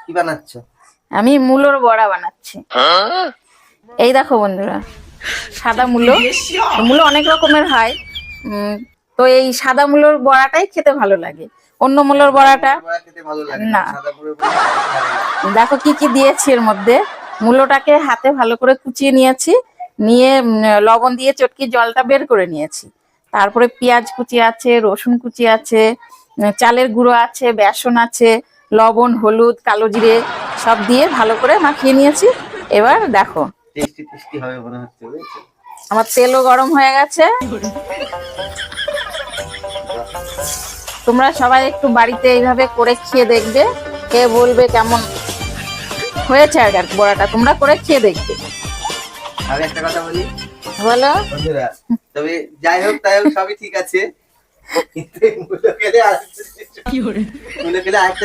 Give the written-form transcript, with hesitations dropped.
কি বানাচ্ছ? আমি মূলোর বড়া বানাচ্ছি। এই দেখো বন্ধুরা, সাদা মূলো। মূলো অনেক রকমের হয়, তো এই সাদা মূলোর বড়াটাই খেতে ভালো লাগে। অন্য মূলোর বড়াটা বড়া খেতে ভালো লাগে না। সাদা মুলোর বড়া খেতে ভালো লাগে। দেখো কি কি দিয়েছি এর মধ্যে। মূলোটাকে হাতে ভালো করে কুচিয়ে নিয়েছি, নিয়ে লবণ দিয়ে চটকি জলটা বের করে নিয়েছি। তারপরে পেঁয়াজ কুচি আছে, রসুন কুচি আছে, চালের গুঁড়ো আছে, বেসন আছে, লবণ, হলুদ, কালো জিরে সব দিয়ে ভালো করে মাখিয়ে নিয়েছি। এবার দেখো টেস্টি টেস্টি হবে মনে হচ্ছে, বুঝেছো? আমার তেলও গরম হয়ে গেছে। তোমরা সবাই একটু বাড়িতে এইভাবে করে খেয়ে দেখবে, খেয়ে বলবে কেমন হয়েছে। আর বড়াটা তোমরা করে খেয়ে দেখবে। আমি একটা কথা বলি বলো। বন্ধুরা, তবে যাই হোক তাই হোক সবই ঠিক আছে, কিন্তু এই মূলো খেলে আর মূলো খেলে আরেকটা